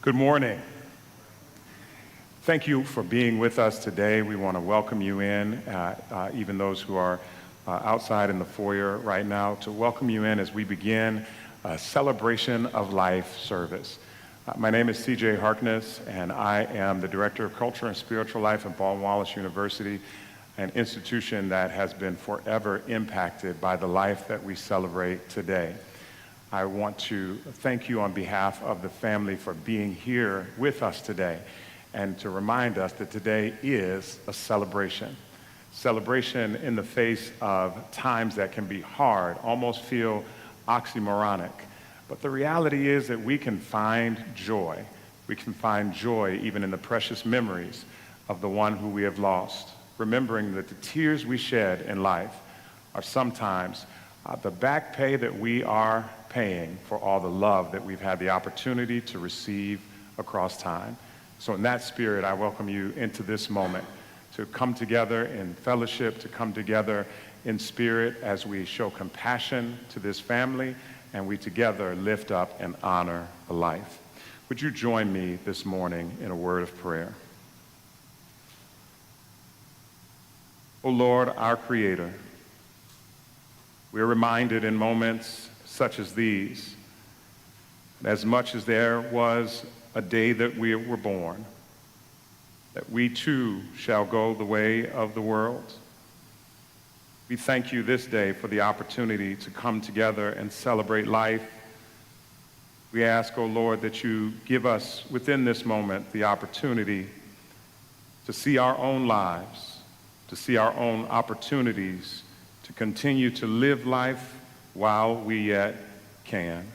Good morning. Thank you for being with us today. We want to welcome you in, even those who are outside in the foyer right now, to welcome you in as we begin a celebration of life service. My name is CJ Harkness, and I am the Director of Culture and Spiritual Life at Baldwin Wallace University, an institution that has been forever impacted by the life that we celebrate today. I want to thank you on behalf of the family for being here with us today and to remind us that today is a celebration. Celebration in the face of times that can be hard, almost feel oxymoronic. But the reality is that we can find joy. We can find joy even in the precious memories of the one who we have lost, remembering that the tears we shed in life are sometimes the back pay that we are paying for all the love that we've had the opportunity to receive across time. So in that spirit, I welcome you into this moment to come together in fellowship, to come together in spirit as we show compassion to this family and we together lift up and honor a life. Would you join me this morning in a word of prayer? O Lord, our Creator, we are reminded in moments such as these, as much as there was a day that we were born, that we too shall go the way of the world. We thank you this day for the opportunity to come together and celebrate life. We ask, O Lord, that you give us within this moment the opportunity to see our own lives, to see our own opportunities, to continue to live life while we yet can.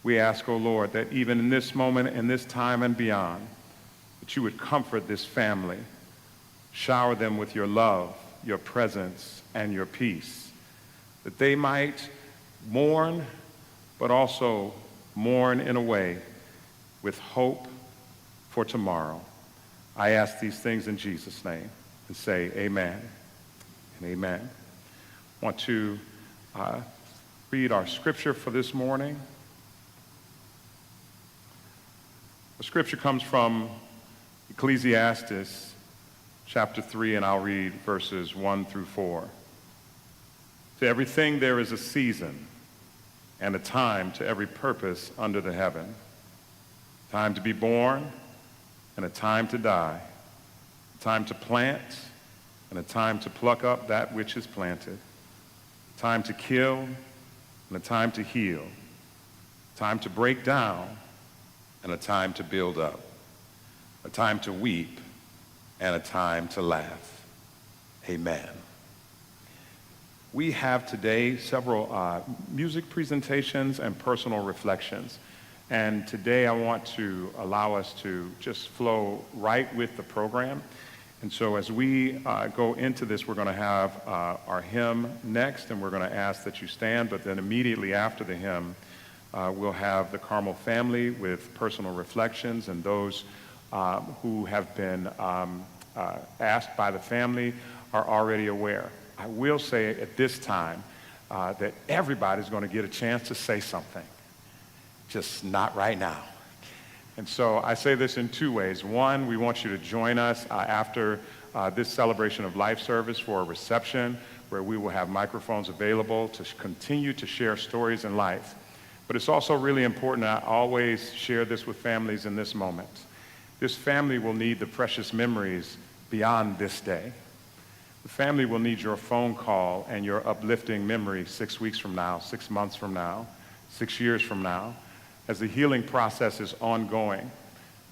We ask, O Lord, that even in this moment and this time and beyond, that you would comfort this family, shower them with your love, your presence, and your peace, that they might mourn, but also mourn in a way with hope for tomorrow. I ask these things in Jesus' name and say amen and amen. I want to read our scripture for this morning. The scripture comes from Ecclesiastes chapter 3, and I'll read verses 1 through 4. To everything there is a season and a time to every purpose under the heaven. A time to be born and a time to die. A time to plant and a time to pluck up that which is planted. A time to kill and a time to heal. A time to break down and a time to build up. A time to weep and a time to laugh. Amen. We have today several music presentations and personal reflections. And today I want to allow us to just flow right with the program. And so as we go into this, we're going to have our hymn next, and we're going to ask that you stand. But then immediately after the hymn, we'll have the Carmel family with personal reflections, and those who have been asked by the family are already aware. I will say at this time that everybody's going to get a chance to say something, just not right now. And so I say this in two ways. One, we want you to join us after this celebration of life service for a reception where we will have microphones available to continue to share stories in life. But it's also really important, I always share this with families in this moment. This family will need the precious memories beyond this day. The family will need your phone call and your uplifting memory 6 weeks from now, 6 months from now, 6 years from now, as the healing process is ongoing.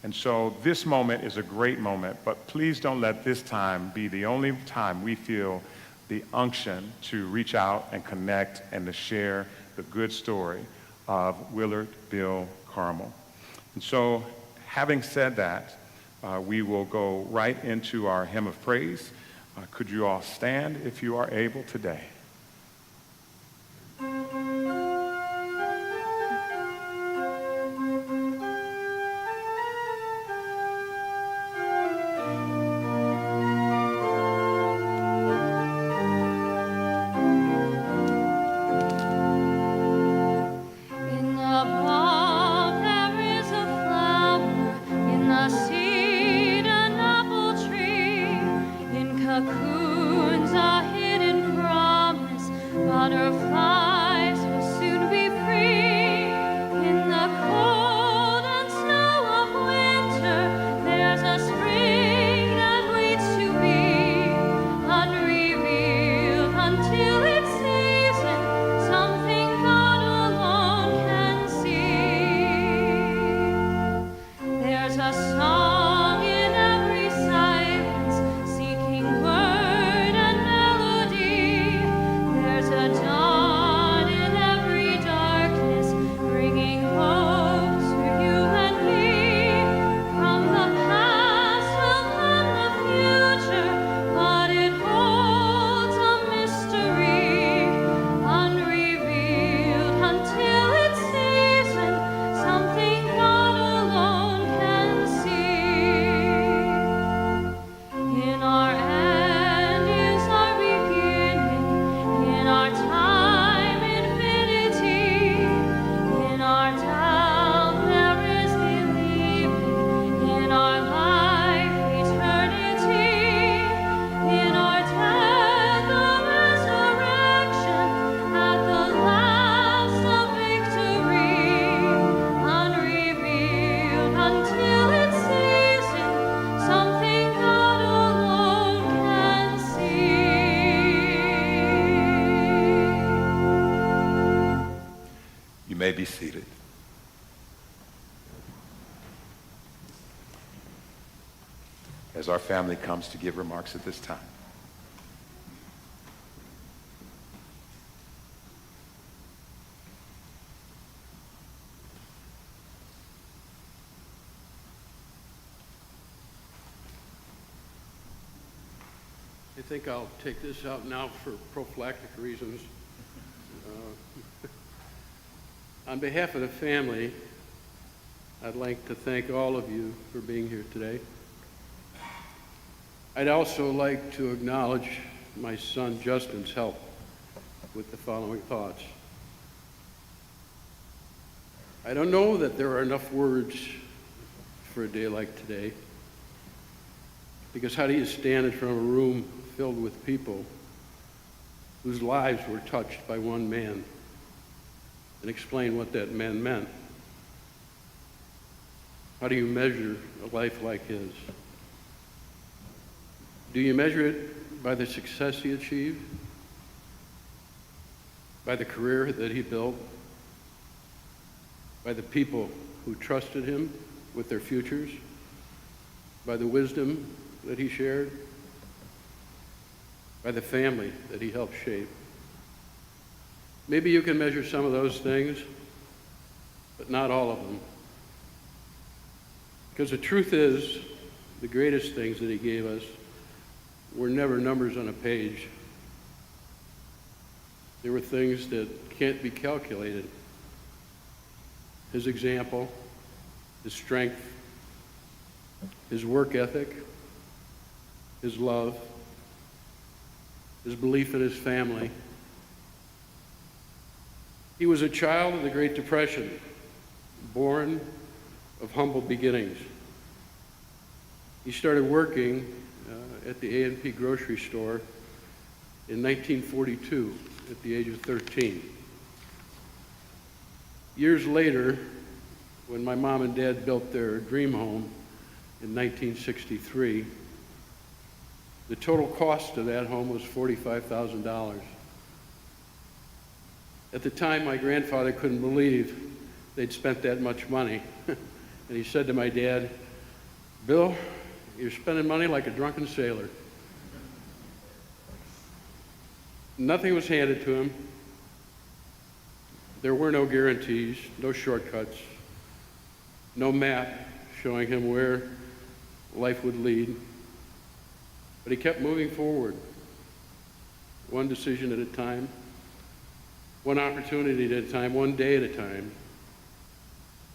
And so this moment is a great moment, but please don't let this time be the only time we feel the unction to reach out and connect and to share the good story of Willard, Bill, Carmel. And so having said that, we will go right into our hymn of praise. Could you all stand if you are able today? In the park there is a flower cocoon's a hidden promise, butterflies will soon be free. In the cold and snow of winter, there's a spring that waits to be unrevealed until its season, something God alone can see. There's a song in every silence, seeking word and melody. There's a dawn in every darkness, bringing hope to you and me. From the past will come the future, but it holds a mystery, unrevealed until its season, something God alone can see. In our end is our beginning, in our time infinity, in our doubt there is believing, in our life eternity, in our death a resurrection, at the last a victory, unrevealed until its season, something God alone can see. You may be seated. As our family comes to give remarks at this time. I think I'll take this out now for prophylactic reasons. On behalf of the family, I'd like to thank all of you for being here today. I'd also like to acknowledge my son Justin's help with the following thoughts. I don't know that there are enough words for a day like today, because how do you stand in front of a room filled with people whose lives were touched by one man and explain what that man meant? How do you measure a life like his? Do you measure it by the success he achieved? By the career that he built? By the people who trusted him with their futures? By the wisdom that he shared? By the family that he helped shape? Maybe you can measure some of those things, but not all of them. Because the truth is, the greatest things that he gave us were never numbers on a page. They were things that can't be calculated. His example, his strength, his work ethic, his love, his belief in his family. He was a child of the Great Depression, born of humble beginnings. He started working at the A&P grocery store in 1942 at the age of 13. Years later, when my mom and dad built their dream home in 1963, the total cost of that home was $45,000. At the time, my grandfather couldn't believe they'd spent that much money. And he said to my dad, "Bill, you're spending money like a drunken sailor." Nothing was handed to him. There were no guarantees, no shortcuts, no map showing him where life would lead. But he kept moving forward, one decision at a time, one opportunity at a time, one day at a time.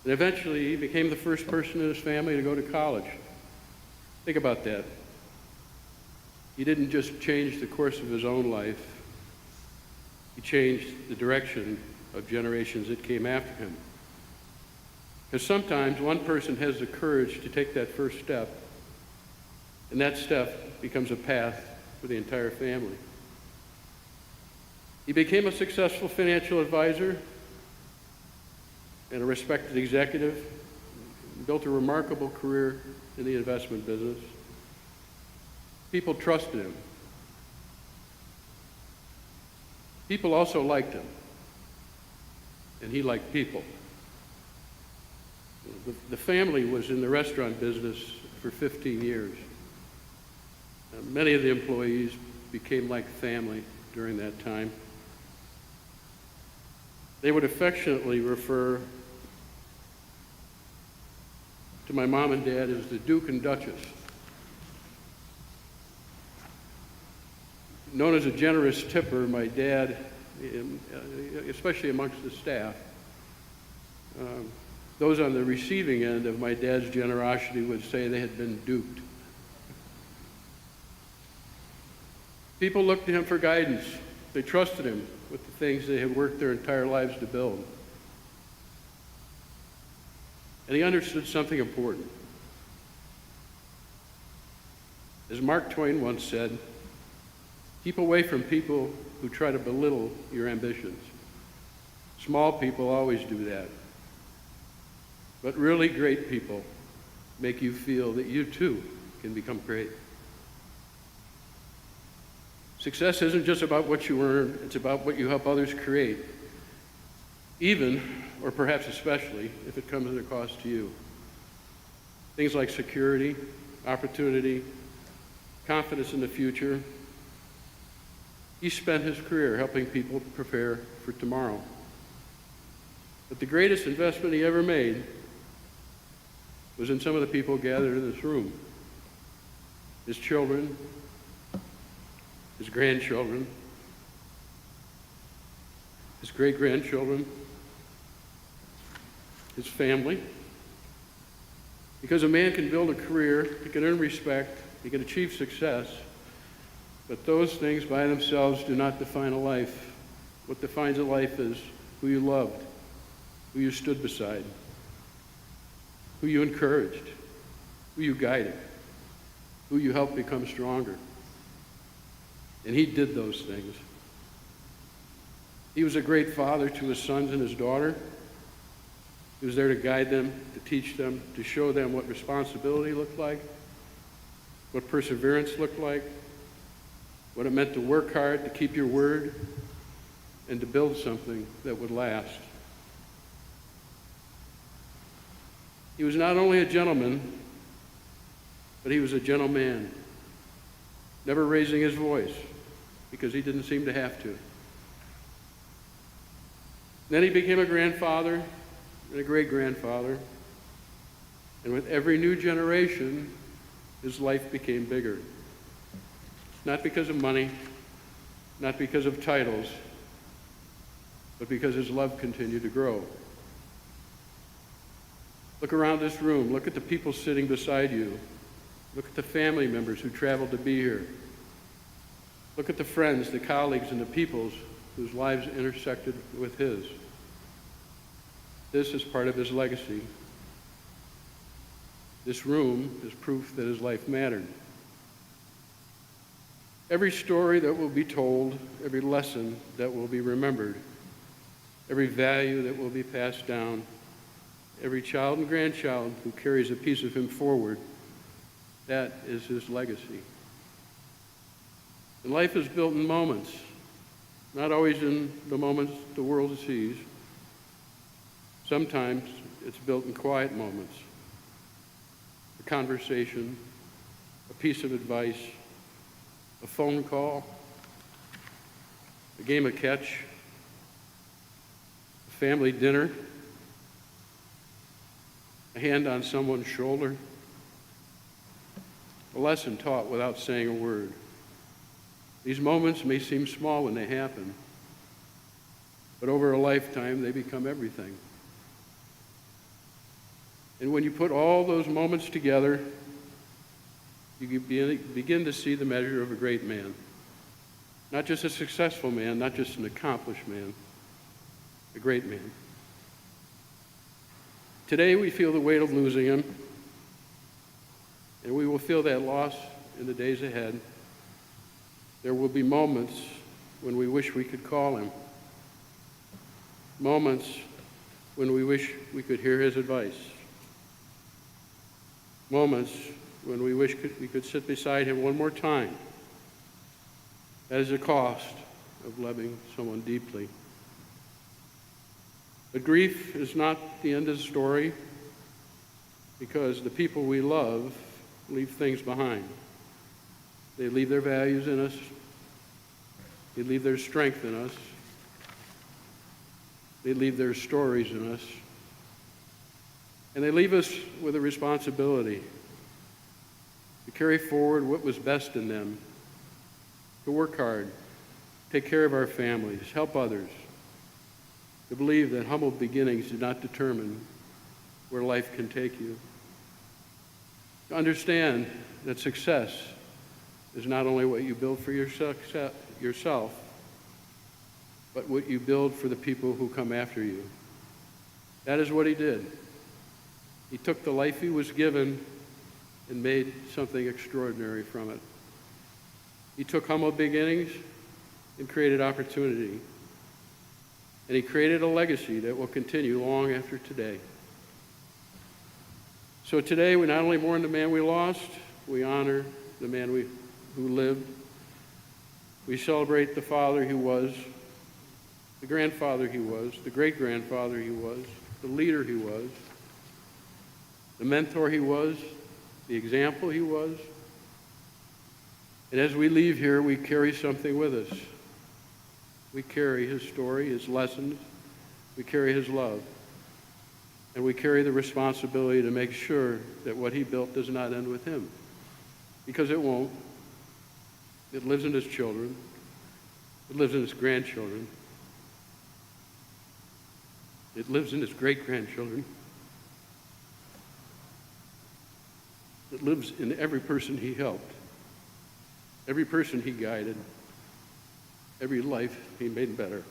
And eventually, he became the first person in his family to go to college. Think about that. He didn't just change the course of his own life, he changed the direction of generations that came after him. Because sometimes one person has the courage to take that first step, and that step becomes a path for the entire family. He became a successful financial advisor and a respected executive, built a remarkable career in the investment business. People trusted him. People also liked him, and he liked people. The family was in the restaurant business for 15 years. Many of the employees became like family during that time. They would affectionately refer to my mom and dad as the Duke and Duchess. Known as a generous tipper, my dad, especially amongst the staff, those on the receiving end of my dad's generosity would say they had been duped. People looked to him for guidance. They trusted him with the things they had worked their entire lives to build. And he understood something important. As Mark Twain once said, keep away from people who try to belittle your ambitions. Small people always do that. But really great people make you feel that you too can become great. Success isn't just about what you earn, it's about what you help others create, even, or perhaps especially, if it comes at a cost to you. Things like security, opportunity, confidence in the future. He spent his career helping people prepare for tomorrow. But the greatest investment he ever made was in some of the people gathered in this room. His children, his grandchildren, his great-grandchildren, his family. Because a man can build a career, he can earn respect, he can achieve success, but those things by themselves do not define a life. What defines a life is who you loved, who you stood beside, who you encouraged, who you guided, who you helped become stronger. And he did those things. He was a great father to his sons and his daughter. He was there to guide them, to teach them, to show them what responsibility looked like, what perseverance looked like, what it meant to work hard, to keep your word, and to build something that would last. He was not only a gentleman, but he was a gentleman, never raising his voice, because he didn't seem to have to. Then he became a grandfather and a great-grandfather, and with every new generation, his life became bigger. Not because of money, not because of titles, but because his love continued to grow. Look around this room. Look at the people sitting beside you. Look at the family members who traveled to be here. Look at the friends, the colleagues, and the peoples whose lives intersected with his. This is part of his legacy. This room is proof that his life mattered. Every story that will be told, every lesson that will be remembered, every value that will be passed down, every child and grandchild who carries a piece of him forward, that is his legacy. And life is built in moments, not always in the moments the world sees. Sometimes it's built in quiet moments. A conversation, a piece of advice, a phone call, a game of catch, a family dinner, a hand on someone's shoulder, a lesson taught without saying a word. These moments may seem small when they happen, but over a lifetime they become everything. And when you put all those moments together, you begin to see the measure of a great man. Not just a successful man, not just an accomplished man, a great man. Today we feel the weight of losing him, and we will feel that loss in the days ahead. There will be moments when we wish we could call him, moments when we wish we could hear his advice, moments when we wish we could sit beside him one more time. That is the cost of loving someone deeply. But grief is not the end of the story, because the people we love leave things behind. They leave their values in us. They leave their strength in us. They leave their stories in us. And they leave us with a responsibility to carry forward what was best in them, to work hard, take care of our families, help others, to believe that humble beginnings do not determine where life can take you, to understand that success is not only what you build for yourself, but what you build for the people who come after you. That is what he did. He took the life he was given and made something extraordinary from it. He took humble beginnings and created opportunity. And he created a legacy that will continue long after today. So today, we not only mourn the man we lost, we honor the man who lived. We celebrate the father he was, the grandfather he was, the great-grandfather he was, the leader he was, the mentor he was, the example he was. And as we leave here, we carry something with us. We carry his story, his lessons. We carry his love. And we carry the responsibility to make sure that what he built does not end with him. Because it won't. It lives in his children. It lives in his grandchildren. It lives in his great-grandchildren. It lives in every person he helped, every person he guided, every life he made better.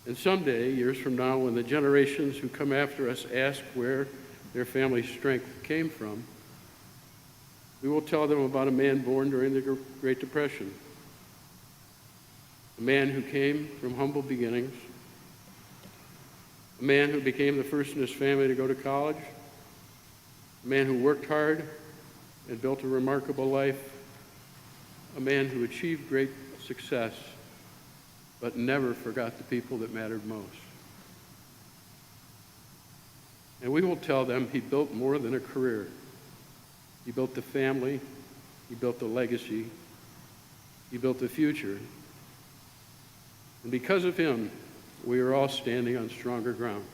And someday, years from now, when the generations who come after us ask where their family's strength came from, we will tell them about a man born during the Great Depression, a man who came from humble beginnings, a man who became the first in his family to go to college, a man who worked hard and built a remarkable life, a man who achieved great success, but never forgot the people that mattered most. And we will tell them he built more than a career. He built the family, he built the legacy, he built the future. And because of him, we are all standing on stronger ground.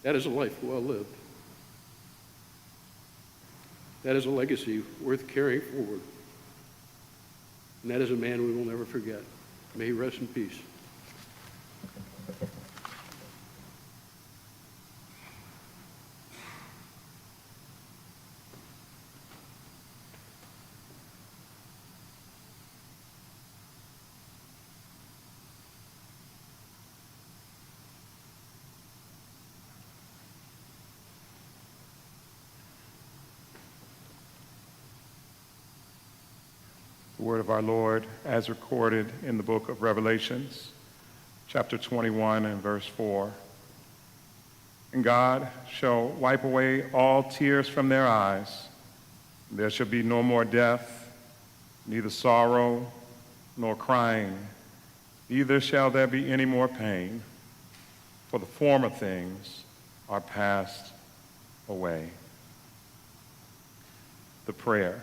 That is a life well lived. That is a legacy worth carrying forward. And that is a man we will never forget. May he rest in peace. The word of our Lord as recorded in the book of Revelations, chapter 21 and verse 4. And God shall wipe away all tears from their eyes. There shall be no more death, neither sorrow nor crying, neither shall there be any more pain, for the former things are passed away. The prayer.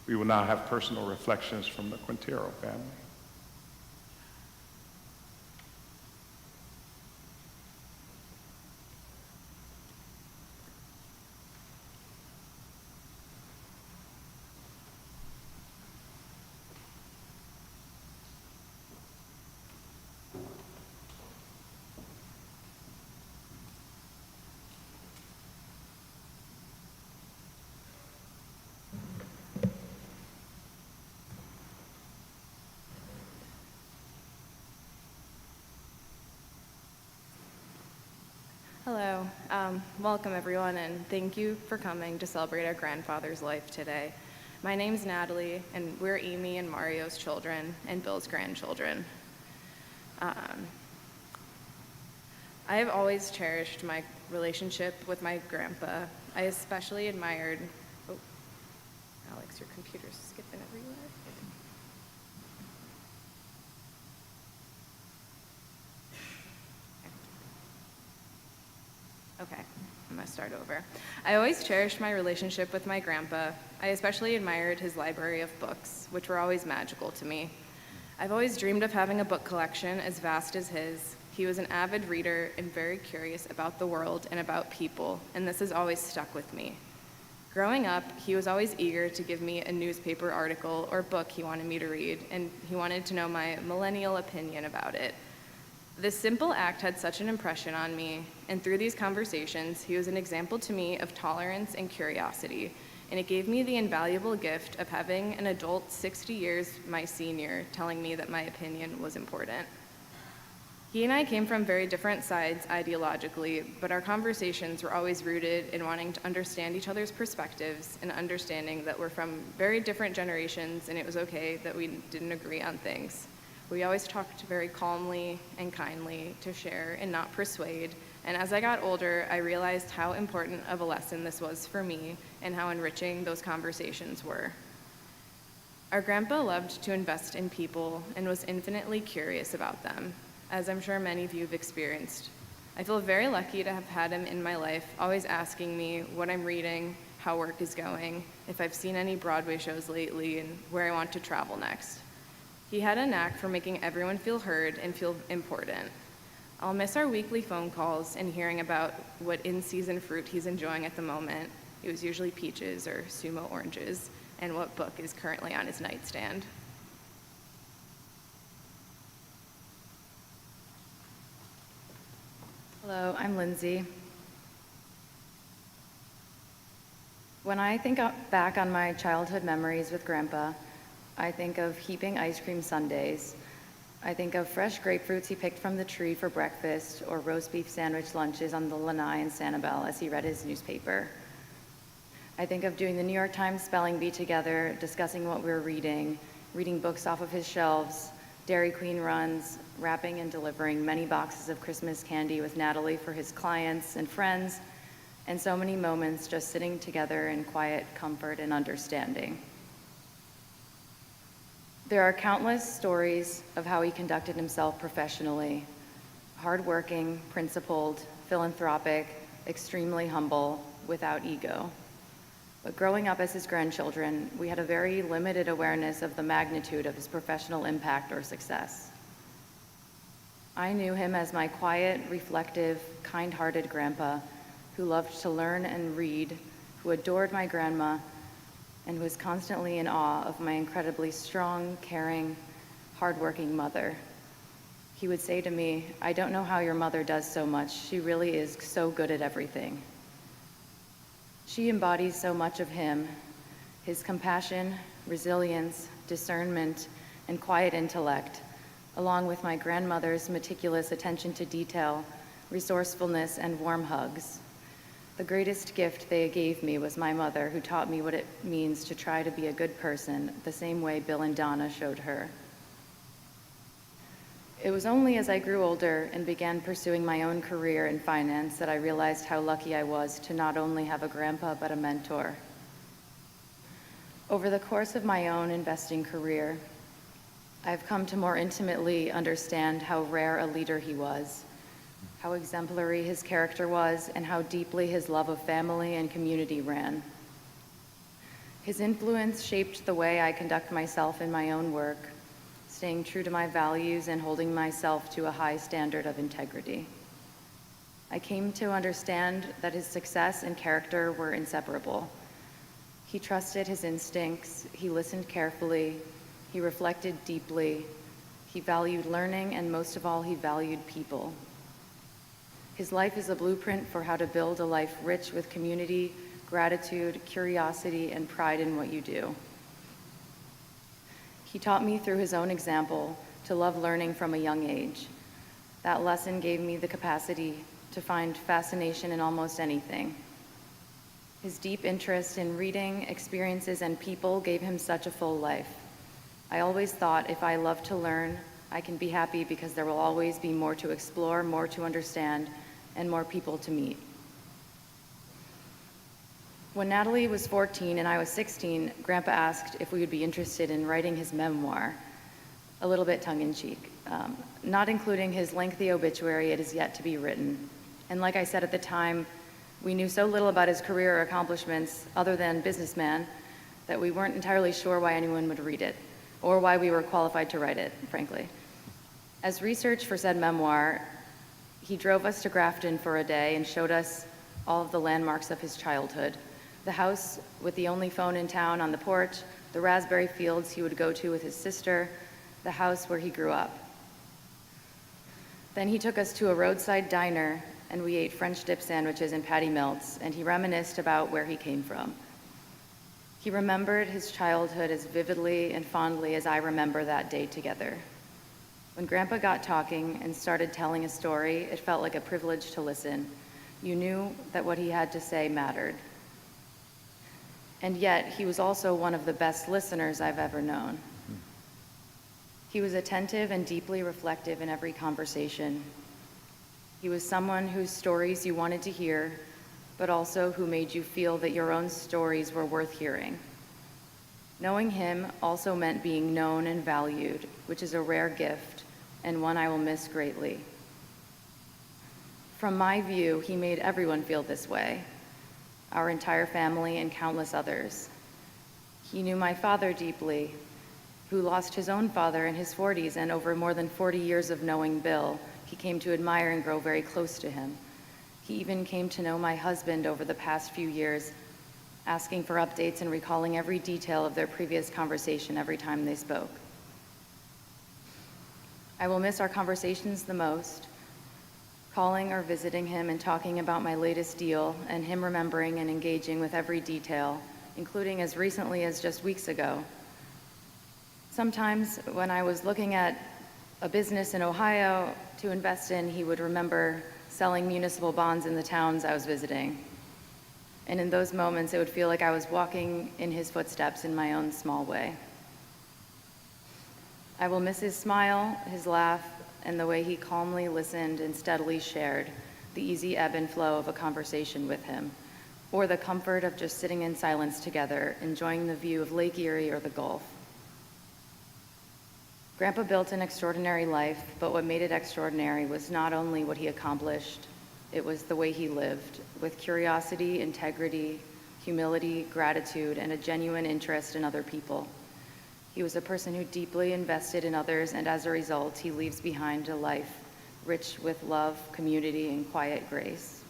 We will now have personal reflections from the Quintero family. Hello, welcome everyone, and thank you for coming to celebrate our grandfather's life today. My name's Natalie, and we're Amy and Mario's children and Bill's grandchildren. I have always cherished my relationship with my grandpa. I especially admired, oh, Alex, your computer's skipping everywhere. Okay, I'm gonna start over. I always cherished my relationship with my grandpa. I especially admired his library of books, which were always magical to me. I've always dreamed of having a book collection as vast as his. He was an avid reader and very curious about the world and about people, and this has always stuck with me. Growing up, he was always eager to give me a newspaper article or book he wanted me to read, and he wanted to know my millennial opinion about it. This simple act had such an impression on me, and through these conversations, he was an example to me of tolerance and curiosity, and it gave me the invaluable gift of having an adult 60 years my senior telling me that my opinion was important. He and I came from very different sides ideologically, but our conversations were always rooted in wanting to understand each other's perspectives and understanding that we're from very different generations, and it was okay that we didn't agree on things. We always talked very calmly and kindly to share and not persuade, and as I got older, I realized how important of a lesson this was for me and how enriching those conversations were. Our grandpa loved to invest in people and was infinitely curious about them, as I'm sure many of you have experienced. I feel very lucky to have had him in my life, always asking me what I'm reading, how work is going, if I've seen any Broadway shows lately, and where I want to travel next. He had a knack for making everyone feel heard and feel important. I'll miss our weekly phone calls and hearing about what in-season fruit he's enjoying at the moment. It was usually peaches or sumo oranges, and what book is currently on his nightstand. Hello, I'm Lindsay. When I think back on my childhood memories with Grandpa, I think of heaping ice cream sundaes. I think of fresh grapefruits he picked from the tree for breakfast, or roast beef sandwich lunches on the lanai in Sanibel as he read his newspaper. I think of doing the New York Times spelling bee together, discussing what we were reading books off of his shelves, Dairy Queen runs, wrapping and delivering many boxes of Christmas candy with Natalie for his clients and friends, and so many moments just sitting together in quiet comfort and understanding. There are countless stories of how he conducted himself professionally: hardworking, principled, philanthropic, extremely humble, without ego. But growing up as his grandchildren, we had a very limited awareness of the magnitude of his professional impact or success. I knew him as my quiet, reflective, kind-hearted grandpa who loved to learn and read, who adored my grandma, and who was constantly in awe of my incredibly strong, caring, hardworking mother. He would say to me, "I don't know how your mother does so much. She really is so good at everything." She embodies so much of him: his compassion, resilience, discernment, and quiet intellect, along with my grandmother's meticulous attention to detail, resourcefulness, and warm hugs. The greatest gift they gave me was my mother, who taught me what it means to try to be a good person, the same way Bill and Donna showed her. It was only as I grew older and began pursuing my own career in finance that I realized how lucky I was to not only have a grandpa, but a mentor. Over the course of my own investing career, I've come to more intimately understand how rare a leader he was, how exemplary his character was, and how deeply his love of family and community ran. His influence shaped the way I conduct myself in my own work, staying true to my values and holding myself to a high standard of integrity. I came to understand that his success and character were inseparable. He trusted his instincts, he listened carefully, he reflected deeply, he valued learning, and most of all, he valued people. His life is a blueprint for how to build a life rich with community, gratitude, curiosity, and pride in what you do. He taught me through his own example to love learning from a young age. That lesson gave me the capacity to find fascination in almost anything. His deep interest in reading, experiences, and people gave him such a full life. I always thought if I love to learn, I can be happy because there will always be more to explore, more to understand, and more people to meet. When Natalie was 14 and I was 16, Grandpa asked if we would be interested in writing his memoir, a little bit tongue-in-cheek. Not including his lengthy obituary, it is yet to be written. And like I said at the time, we knew so little about his career or accomplishments other than businessman that we weren't entirely sure why anyone would read it, or why we were qualified to write it, frankly. As research for said memoir, he drove us to Grafton for a day and showed us all of the landmarks of his childhood. The house with the only phone in town on the porch, the raspberry fields he would go to with his sister, the house where he grew up. Then he took us to a roadside diner and we ate French dip sandwiches and patty melts, and he reminisced about where he came from. He remembered his childhood as vividly and fondly as I remember that day together. When Grandpa got talking and started telling a story, it felt like a privilege to listen. You knew that what he had to say mattered. And yet, he was also one of the best listeners I've ever known. He was attentive and deeply reflective in every conversation. He was someone whose stories you wanted to hear, but also who made you feel that your own stories were worth hearing. Knowing him also meant being known and valued, which is a rare gift and one I will miss greatly. From my view, he made everyone feel this way, our entire family and countless others. He knew my father deeply, who lost his own father in his 40s, and over more than 40 years of knowing Bill, he came to admire and grow very close to him. He even came to know my husband over the past few years, asking for updates and recalling every detail of their previous conversation every time they spoke. I will miss our conversations the most, calling or visiting him and talking about my latest deal, and him remembering and engaging with every detail, including as recently as just weeks ago. Sometimes when I was looking at a business in Ohio to invest in, he would remember selling municipal bonds in the towns I was visiting. And in those moments, it would feel like I was walking in his footsteps in my own small way. I will miss his smile, his laugh, and the way he calmly listened and steadily shared the easy ebb and flow of a conversation with him, or the comfort of just sitting in silence together, enjoying the view of Lake Erie or the Gulf. Grandpa built an extraordinary life, but what made it extraordinary was not only what he accomplished, it was the way he lived, with curiosity, integrity, humility, gratitude, and a genuine interest in other people. He was a person who deeply invested in others, and as a result, he leaves behind a life rich with love, community, and quiet grace.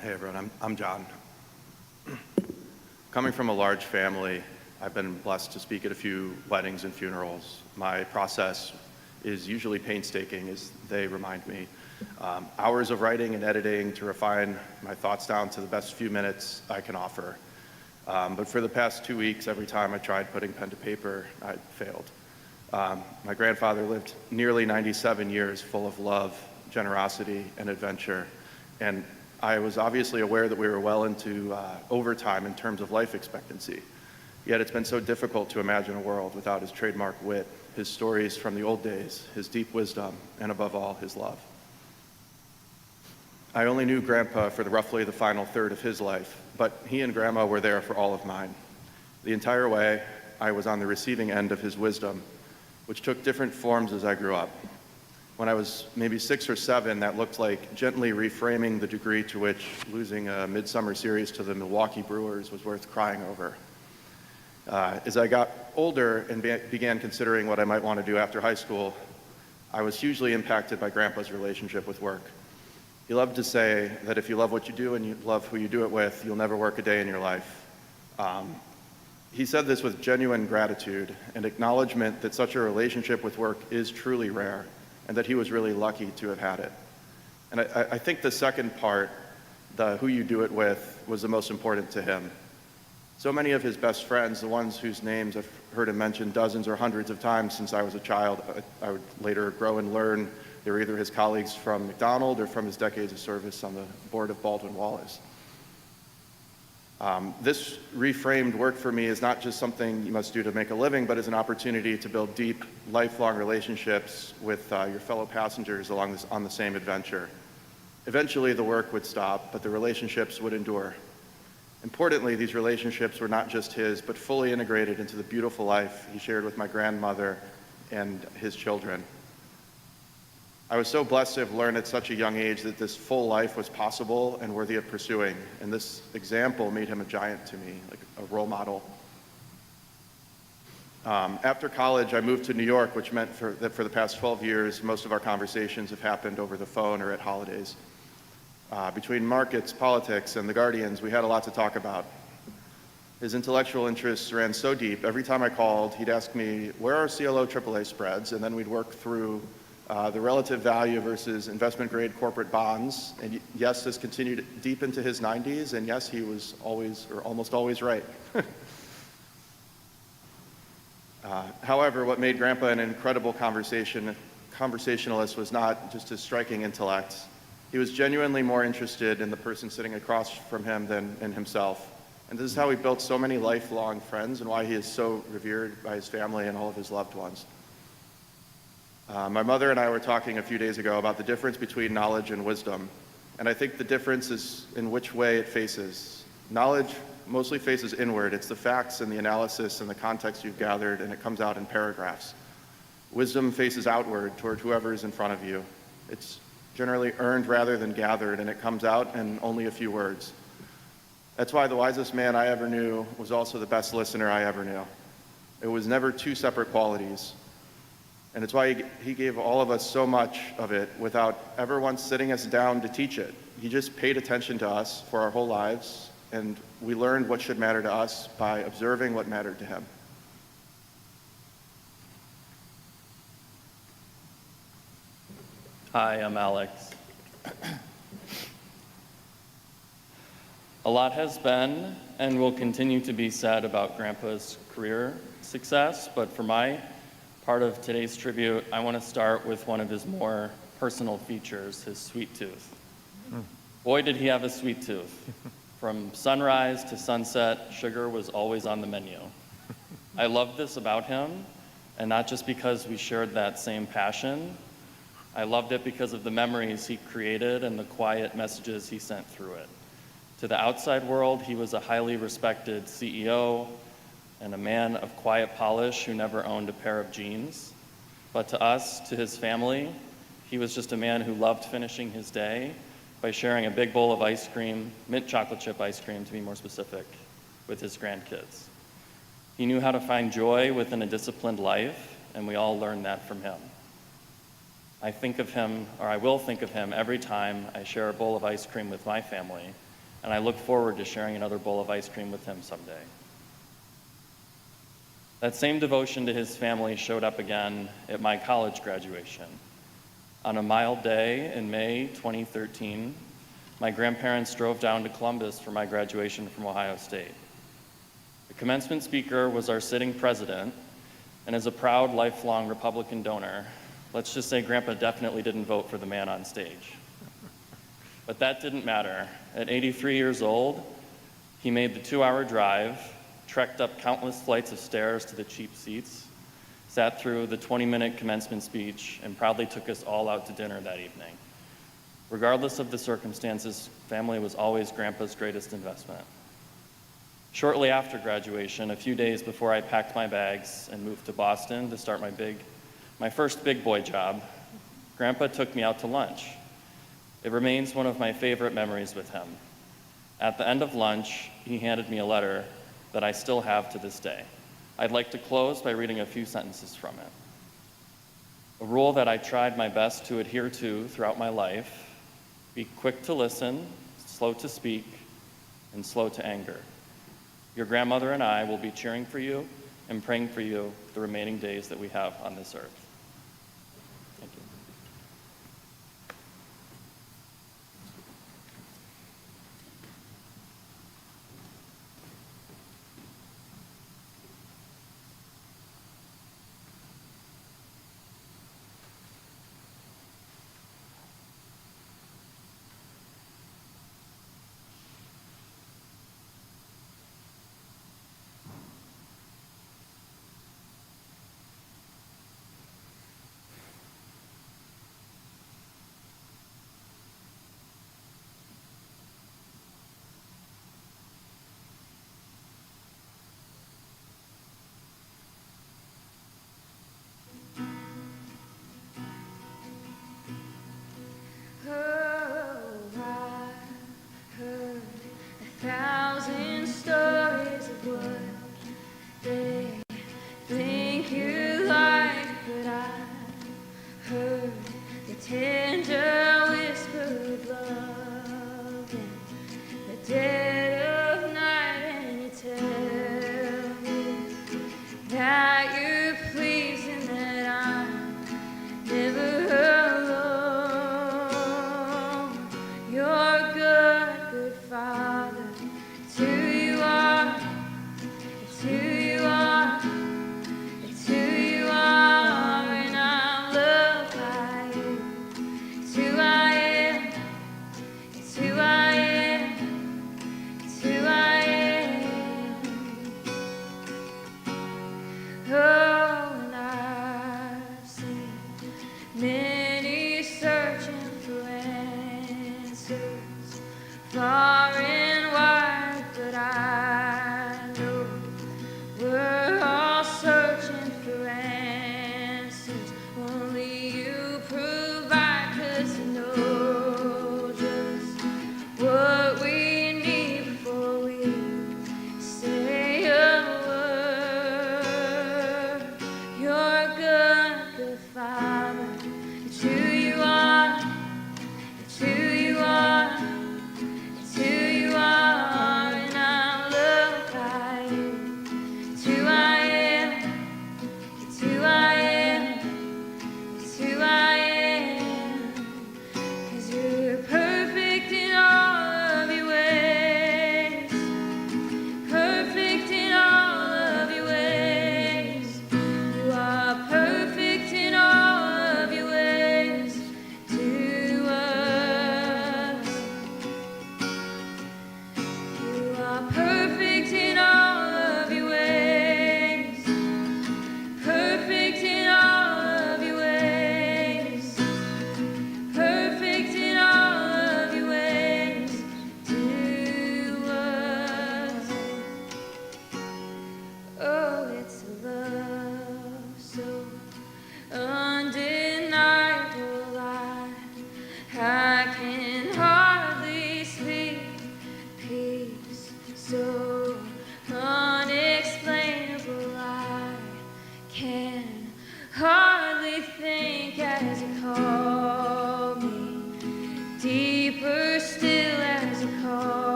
Hey everyone, I'm John. Coming from a large family, I've been blessed to speak at a few weddings and funerals. My process is usually painstaking, as they remind me. Hours of writing and editing to refine my thoughts down to the best few minutes I can offer. But for the past 2 weeks, every time I tried putting pen to paper, I failed. My grandfather lived nearly 97 years full of love, generosity, and adventure. And I was obviously aware that we were well into overtime in terms of life expectancy. Yet it's been so difficult to imagine a world without his trademark wit, his stories from the old days, his deep wisdom, and above all, his love. I only knew Grandpa for roughly the final third of his life, but he and Grandma were there for all of mine. The entire way, I was on the receiving end of his wisdom, which took different forms as I grew up. When I was maybe 6 or 7, that looked like gently reframing the degree to which losing a midsummer series to the Milwaukee Brewers was worth crying over. As I got older and began considering what I might want to do after high school, I was hugely impacted by Grandpa's relationship with work. He loved to say that if you love what you do and you love who you do it with, you'll never work a day in your life. He said this with genuine gratitude and acknowledgement that such a relationship with work is truly rare, and that he was really lucky to have had it. And I think the second part, the who you do it with, was the most important to him. So many of his best friends, the ones whose names I've heard him mention dozens or hundreds of times since I was a child, I would later grow and learn they were either his colleagues from McDonald or from his decades of service on the board of Baldwin Wallace. This reframed work for me is not just something you must do to make a living, but is an opportunity to build deep, lifelong relationships with your fellow passengers on the same adventure. Eventually, the work would stop, but the relationships would endure. Importantly, these relationships were not just his, but fully integrated into the beautiful life he shared with my grandmother and his children. I was so blessed to have learned at such a young age that this full life was possible and worthy of pursuing, and this example made him a giant to me, like a role model. After college, I moved to New York, which meant that for the past 12 years, most of our conversations have happened over the phone or at holidays. Between markets, politics, and the Guardians, we had a lot to talk about. His intellectual interests ran so deep, every time I called, he'd ask me, where are CLO AAA spreads? And then we'd work through the relative value versus investment-grade corporate bonds. And yes, this continued deep into his 90s, and yes, he was always, or almost always, right. However, what made Grandpa an incredible conversationalist was not just his striking intellect. He was genuinely more interested in the person sitting across from him than in himself. And this is how he built so many lifelong friends and why he is so revered by his family and all of his loved ones. My mother and I were talking a few days ago about the difference between knowledge and wisdom. And I think the difference is in which way it faces. Knowledge mostly faces inward. It's the facts and the analysis and the context you've gathered, and it comes out in paragraphs. Wisdom faces outward toward whoever is in front of you. It's generally earned rather than gathered, and it comes out in only a few words. That's why the wisest man I ever knew was also the best listener I ever knew. It was never two separate qualities. And it's why he gave all of us so much of it without ever once sitting us down to teach it. He just paid attention to us for our whole lives, and we learned what should matter to us by observing what mattered to him. Hi, I'm Alex. A lot has been and will continue to be said about Grandpa's career success, but for my part of today's tribute, I want to start with one of his more personal features, his sweet tooth. Boy, did he have a sweet tooth. From sunrise to sunset, sugar was always on the menu. I love this about him, and not just because we shared that same passion. I loved it because of the memories he created and the quiet messages he sent through it. To the outside world, he was a highly respected CEO and a man of quiet polish who never owned a pair of jeans. But to us, to his family, he was just a man who loved finishing his day by sharing a big bowl of ice cream, mint chocolate chip ice cream to be more specific, with his grandkids. He knew how to find joy within a disciplined life, and we all learned that from him. I think of him, or I will think of him every time I share a bowl of ice cream with my family, and I look forward to sharing another bowl of ice cream with him someday. That same devotion to his family showed up again at my college graduation. On a mild day in May 2013, my grandparents drove down to Columbus for my graduation from Ohio State. The commencement speaker was our sitting president, and as a proud lifelong Republican donor, let's just say Grandpa definitely didn't vote for the man on stage. But that didn't matter. At 83 years old, he made the 2-hour drive, trekked up countless flights of stairs to the cheap seats, sat through the 20-minute commencement speech, and proudly took us all out to dinner that evening. Regardless of the circumstances, family was always Grandpa's greatest investment. Shortly after graduation, a few days before I packed my bags and moved to Boston to start my first big boy job, Grandpa took me out to lunch. It remains one of my favorite memories with him. At the end of lunch, he handed me a letter that I still have to this day. I'd like to close by reading a few sentences from it. A rule that I tried my best to adhere to throughout my life: be quick to listen, slow to speak, and slow to anger. Your grandmother and I will be cheering for you and praying for you the remaining days that we have on this earth. Thank you.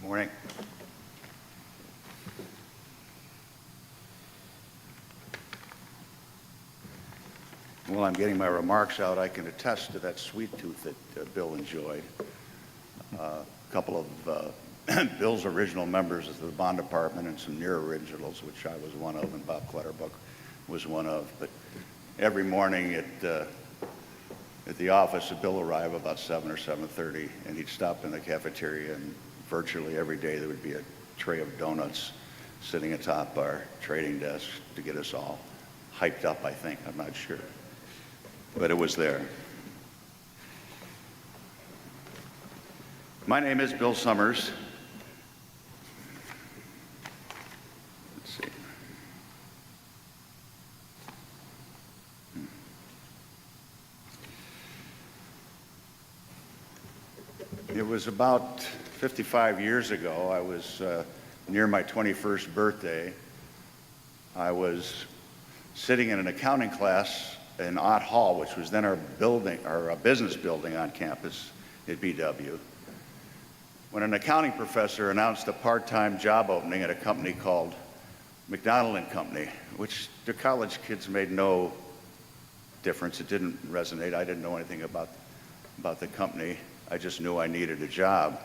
Morning. While I'm getting my remarks out, I can attest to that sweet tooth that Bill enjoyed. A couple of Bill's original members of the bond department and some near originals, which I was one of, and Bob Clutterbuck was one of. But every morning at the office, Bill would arrive about 7 or 7:30, and he'd stop in the cafeteria, and virtually every day there would be a tray of donuts sitting atop our trading desk to get us all hyped up, I think. I'm not sure. But it was there. My name is Bill Summers. Let's see. It was about 55 years ago. I was near my 21st birthday. I was sitting in an accounting class in Ott Hall, which was then our building, our business building on campus at BW, when an accounting professor announced a part-time job opening at a company called McDonald and Company, which to college kids made no difference. It didn't resonate. I didn't know anything about the company. I just knew I needed a job.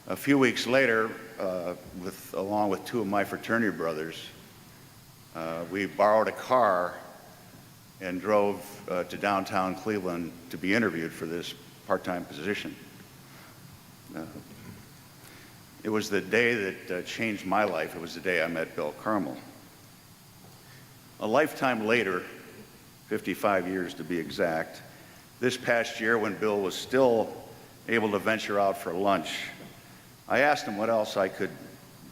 A few weeks later, along with two of my fraternity brothers, we borrowed a car and drove to downtown Cleveland to be interviewed for this part-time position. It was the day that changed my life. It was the day I met Bill Carmel. A lifetime later, 55 years to be exact, this past year when Bill was still able to venture out for lunch, I asked him what else I could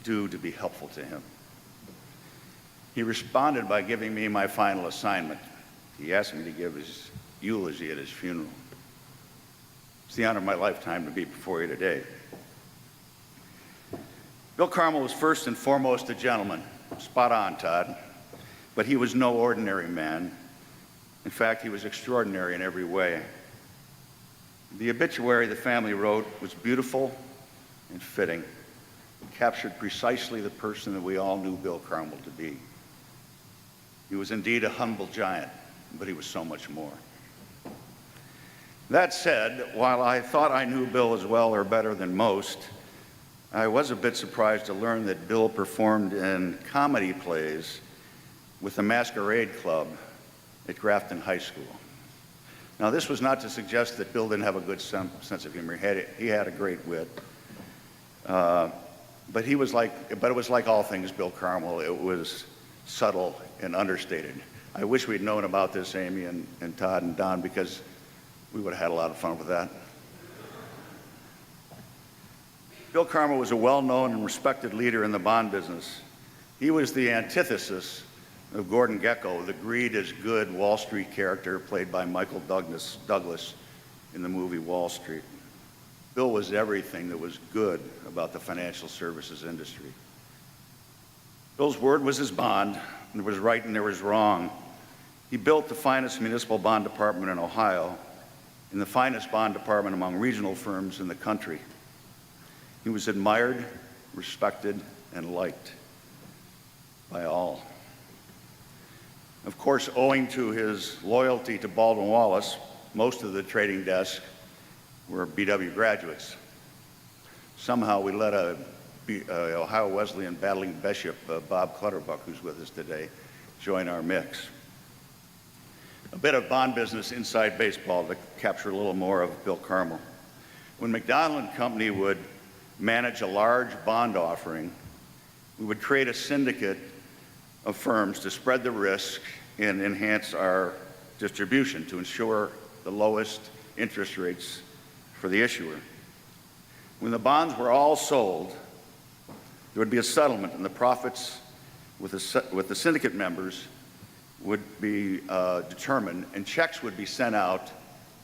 do to be helpful to him. He responded by giving me my final assignment. He asked me to give his eulogy at his funeral. It's the honor of my lifetime to be before you today. Bill Carmel was first and foremost a gentleman. Spot on, Todd. But he was no ordinary man. In fact, he was extraordinary in every way. The obituary the family wrote was beautiful and fitting. It captured precisely the person that we all knew Bill Carmel to be. He was indeed a humble giant, but he was so much more. That said, while I thought I knew Bill as well or better than most, I was a bit surprised to learn that Bill performed in comedy plays with the Masquerade Club at Grafton High School. Now, this was not to suggest that Bill didn't have a good sense of humor. He had a great wit. But it was like all things Bill Carmel. It was subtle and understated. I wish we'd known about this, Amy and Todd and Don, because we would have had a lot of fun with that. Bill Carmel was a well-known and respected leader in the bond business. He was the antithesis of Gordon Gekko, the greed is good Wall Street character played by Michael Douglas in the movie Wall Street. Bill was everything that was good about the financial services industry. Bill's word was his bond, and there was right and there was wrong. He built the finest municipal bond department in Ohio and the finest bond department among regional firms in the country. He was admired, respected, and liked by all. Of course, owing to his loyalty to Baldwin Wallace, most of the trading desk were BW graduates. Somehow we let Ohio Wesleyan battling bishop, Bob Clutterbuck, who's with us today, join our mix. A bit of bond business inside baseball to capture a little more of Bill Carmel. When McDonald and Company would manage a large bond offering, we would create a syndicate of firms to spread the risk and enhance our distribution to ensure the lowest interest rates for the issuer. When the bonds were all sold, there would be a settlement, and the profits with the syndicate members would be determined, and checks would be sent out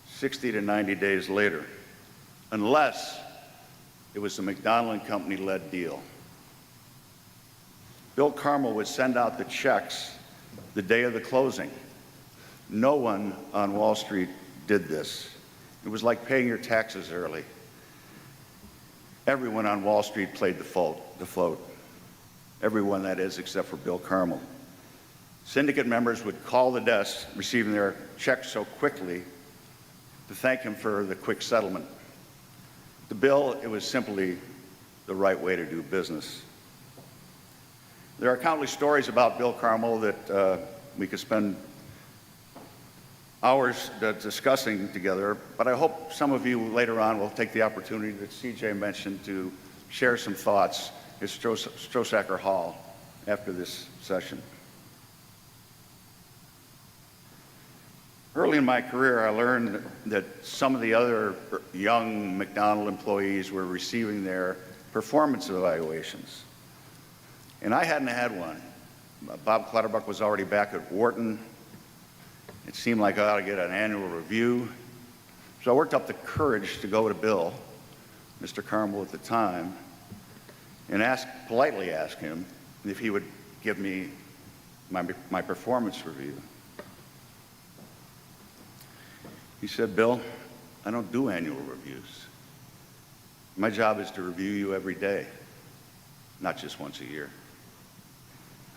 60 to 90 days later, unless it was a McDonald and Company-led deal. Bill Carmel would send out the checks the day of the closing. No one on Wall Street did this. It was like paying your taxes early. Everyone on Wall Street played the float. Everyone, that is, except for Bill Carmel. Syndicate members would call the desk, receiving their checks so quickly, to thank him for the quick settlement. To Bill, it was simply the right way to do business. There are countless stories about Bill Carmel that we could spend hours discussing together, but I hope some of you later on will take the opportunity that CJ mentioned to share some thoughts at Strosacker Hall after this session. Early in my career, I learned that some of the other young McDonald employees were receiving their performance evaluations, and I hadn't had one. Bob Clutterbuck was already back at Wharton. It seemed like I ought to get an annual review. So I worked up the courage to go to Bill, Mr. Carmel at the time, and politely ask him if he would give me my performance review. He said, "Bill, I don't do annual reviews. My job is to review you every day, not just once a year."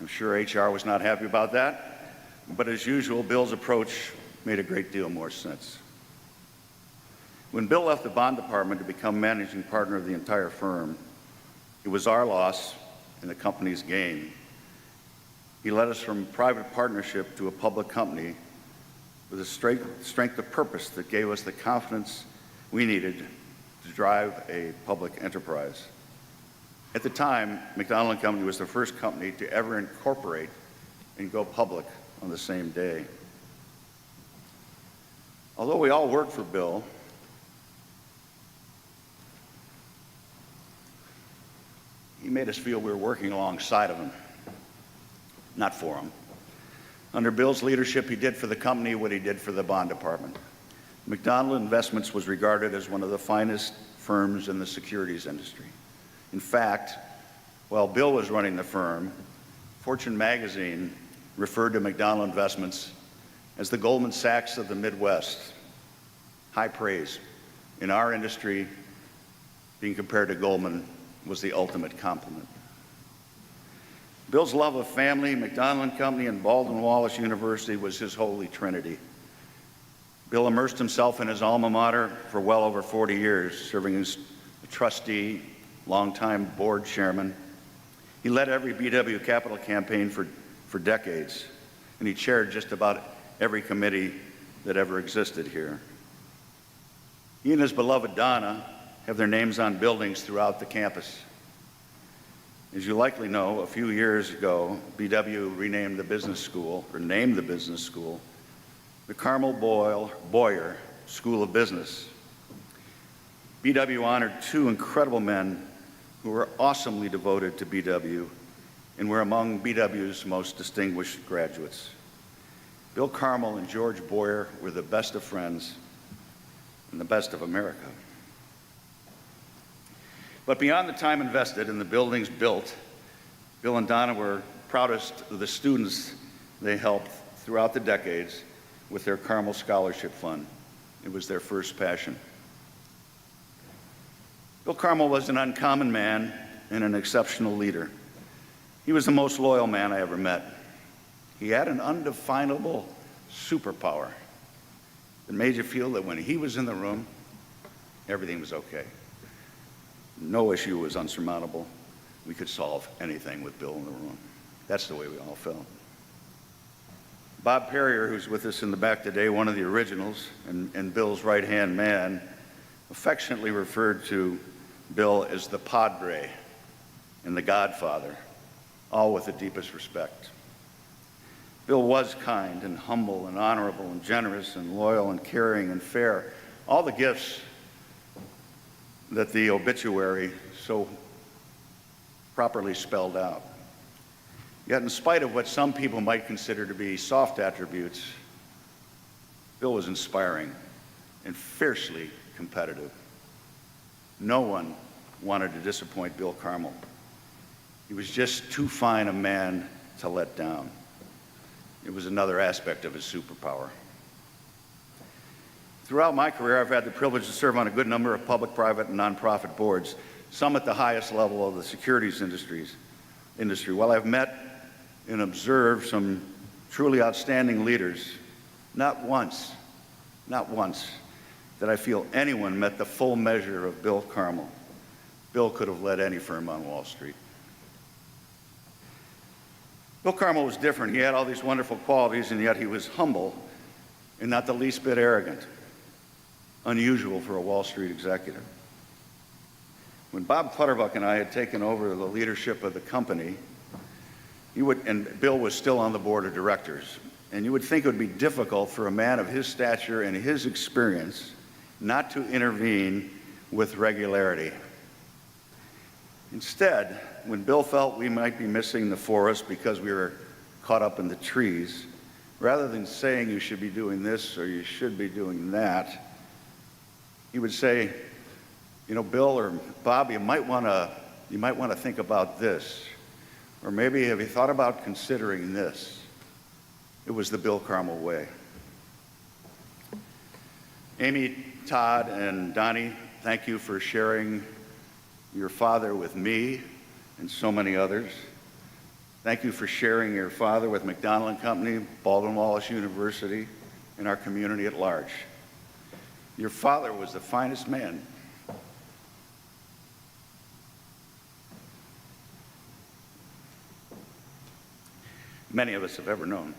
I'm sure HR was not happy about that, but as usual, Bill's approach made a great deal more sense. When Bill left the bond department to become managing partner of the entire firm, it was our loss and the company's gain. He led us from private partnership to a public company with a strength of purpose that gave us the confidence we needed to drive a public enterprise. At the time, McDonald & Company was the first company to ever incorporate and go public on the same day. Although we all worked for Bill, he made us feel we were working alongside of him, not for him. Under Bill's leadership, he did for the company what he did for the bond department. McDonald Investments was regarded as one of the finest firms in the securities industry. In fact, while Bill was running the firm, Fortune magazine referred to McDonald Investments as the Goldman Sachs of the Midwest. High praise. In our industry, being compared to Goldman was the ultimate compliment. Bill's love of family, McDonald & Company, and Baldwin Wallace University was his holy trinity. Bill immersed himself in his alma mater for well over 40 years, serving as a trustee, longtime board chairman. He led every BW Capital campaign for decades, and he chaired just about every committee that ever existed here. He and his beloved Donna have their names on buildings throughout the campus. As you likely know, a few years ago, BW renamed the business school, or named the business school, the Carmel Boyer School of Business. BW honored two incredible men who were awesomely devoted to BW and were among BW's most distinguished graduates. Bill Carmel and George Boyer were the best of friends and the best of America. But beyond the time invested in the buildings built, Bill and Donna were proudest of the students they helped throughout the decades with their Carmel Scholarship Fund. It was their first passion. Bill Carmel was an uncommon man and an exceptional leader. He was the most loyal man I ever met. He had an undefinable superpower that made you feel that when he was in the room, everything was okay. No issue was unsurmountable. We could solve anything with Bill in the room. That's the way we all felt. Bob Perrier, who's with us in the back today, one of the originals, and Bill's right-hand man, affectionately referred to Bill as the Padre and the Godfather, all with the deepest respect. Bill was kind and humble and honorable and generous and loyal and caring and fair, all the gifts that the obituary so properly spelled out. Yet in spite of what some people might consider to be soft attributes, Bill was inspiring and fiercely competitive. No one wanted to disappoint Bill Carmel. He was just too fine a man to let down. It was another aspect of his superpower. Throughout my career, I've had the privilege to serve on a good number of public, private, and nonprofit boards. some at the highest level of the securities industry. While I've met and observed some truly outstanding leaders, not once did I feel anyone met the full measure of Bill Carmel. Bill could have led any firm on Wall Street. Bill Carmel was different. He had all these wonderful qualities, and yet he was humble and not the least bit arrogant, unusual for a Wall Street executive. When Bob Clutterbuck and I had taken over the leadership of the company, and Bill was still on the board of directors, and you would think it would be difficult for a man of his stature and his experience not to intervene with regularity. Instead, when Bill felt we might be missing the forest because we were caught up in the trees, rather than saying you should be doing this or you should be doing that, he would say, you know, Bill or Bob, you might want to think about this, or maybe have you thought about considering this? It was the Bill Carmel way. Amy, Todd, and Donnie, thank you for sharing your father with me and so many others. Thank you for sharing your father with McDonald & Company, Baldwin Wallace University, and our community at large. Your father was the finest man many of us have ever known.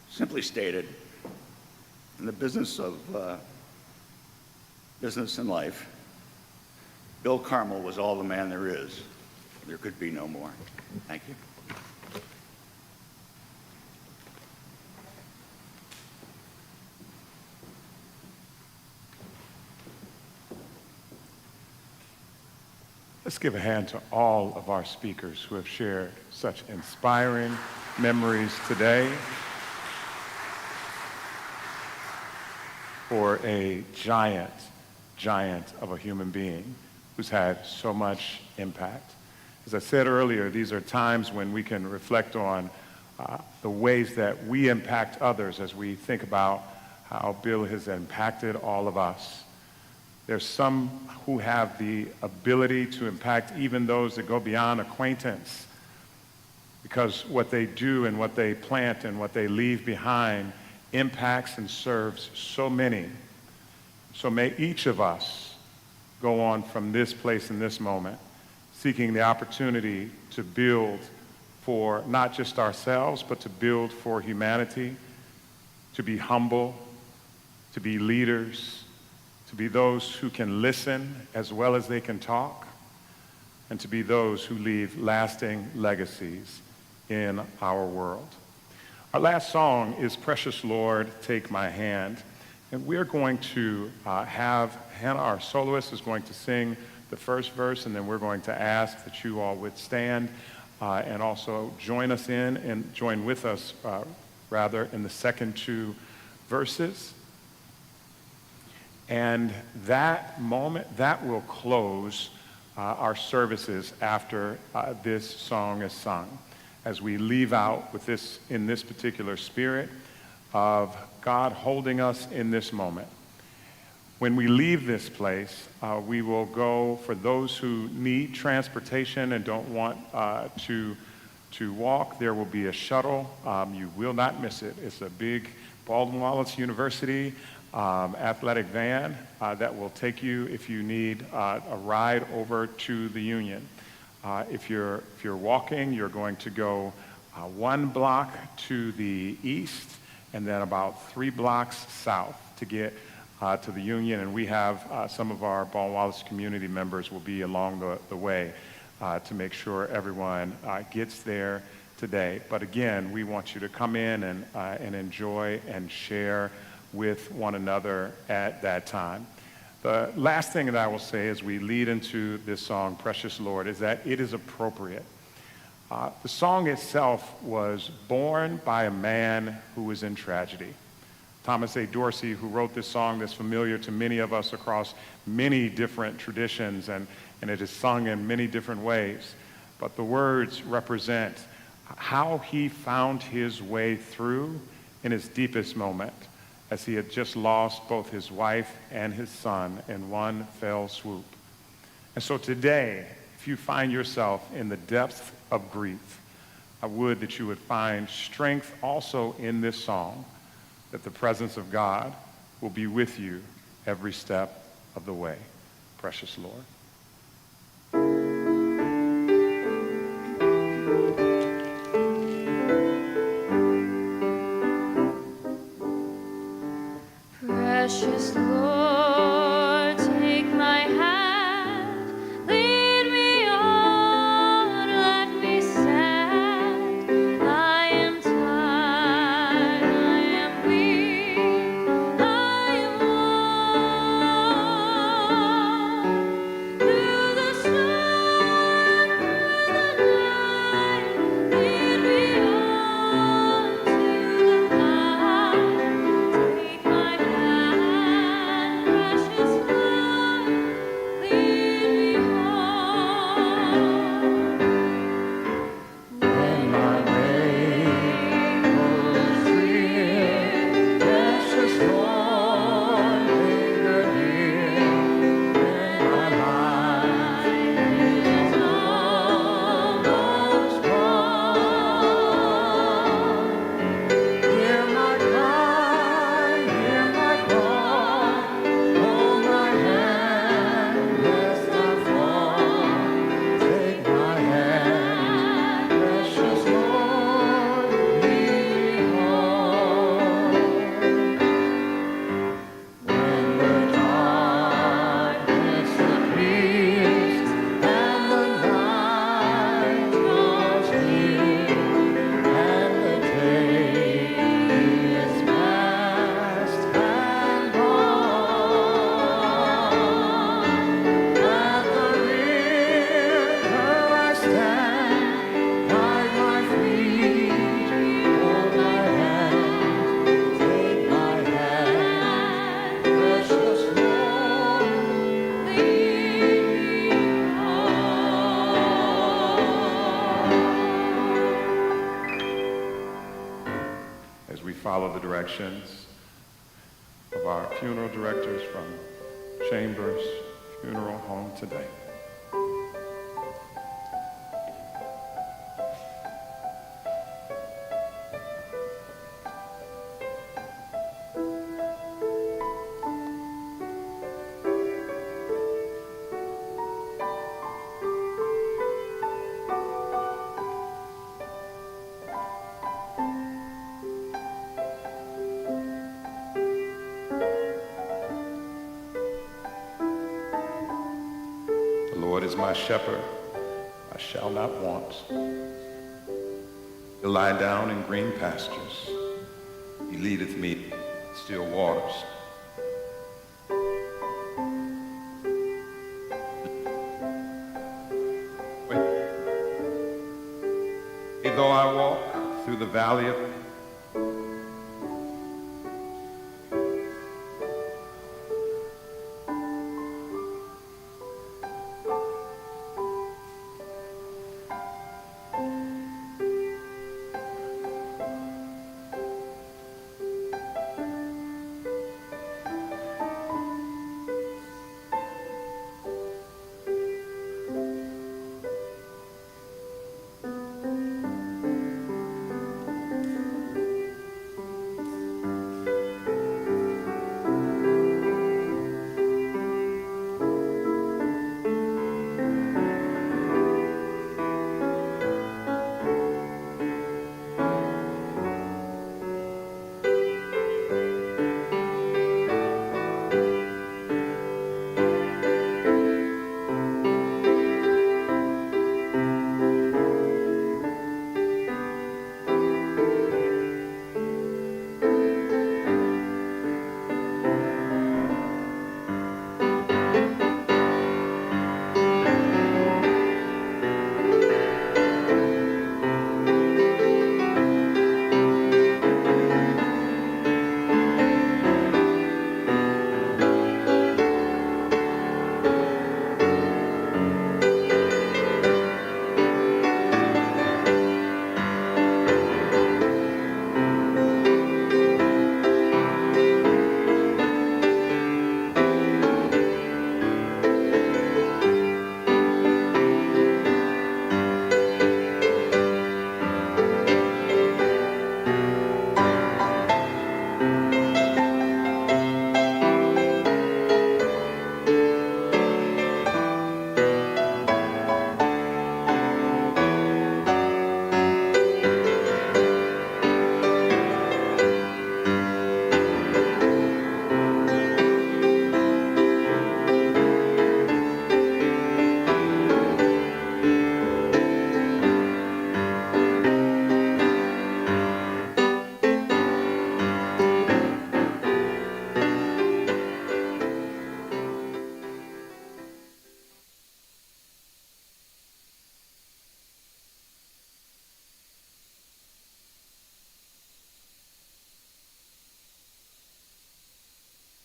Simply stated, in the business of business and life, Bill Carmel was all the man there is. There could be no more. Thank you. Let's give a hand to all of our speakers who have shared such inspiring memories today. For a giant of a human being who's had so much impact. As I said earlier, these are times when we can reflect on the ways that we impact others as we think about how Bill has impacted all of us. There's some who have the ability to impact even those that go beyond acquaintance, because what they do and what they plant and what they leave behind impacts and serves so many. So may each of us go on from this place in this moment, seeking the opportunity to build for not just ourselves, but to build for humanity, to be humble, to be leaders, to be those who can listen as well as they can talk, and to be those who leave lasting legacies in our world. Our last song is Precious Lord, Take My Hand. And we're going to have Hannah, our soloist, is going to sing the first verse, and then we're going to ask that you all would stand and also join us in and join with us, in the second two verses. And that moment, that will close our services after this song is sung, as we leave out with this, in this particular spirit of God holding us in this moment. When we leave this place, we will go, for those who need transportation and don't want to walk, there will be a shuttle. You will not miss it. It's a big Baldwin Wallace University athletic van that will take you if you need a ride over to the Union. If you're walking, you're going to go 1 block to the east and then about 3 blocks south to get to the Union. And we have some of our Baldwin Wallace community members will be along the way to make sure everyone gets there today. But again, we want you to come in and enjoy and share with one another at that time. The last thing that I will say as we lead into this song, Precious Lord, is that it is appropriate. The song itself was born by a man who was in tragedy. Thomas A. Dorsey, who wrote this song that's familiar to many of us across many different traditions, and it is sung in many different ways. But the words represent how he found his way through in his deepest moment. as he had just lost both his wife and his son in one fell swoop. And so today, if you find yourself in the depths of grief, I would that you would find strength also in this song, that the presence of God will be with you every step of the way. Precious Lord. Precious Lord, take my hand, lead me on, let me stand. I am tired, I am weak, I am worn. Through the storm, through the night, lead me on to the light. Take my hand, precious Lord, lead me home. When my way grows drear, precious Lord, linger here. When my life is almost gone, hear my cry, hear my call. Hold my hand, lest I fall. Take my hand, precious Lord, lead me home. When the darkness appears and the night draws near, and the day is past and gone, at the river I stand, guide my feet, hold my hand, take my hand, precious Lord, lead me home. As we follow the directions of our funeral directors from Chambers Funeral Home today. The Lord is my shepherd, I shall not want. He'll lie down in green pastures. He leadeth me in still waters. Though I walk through the valley of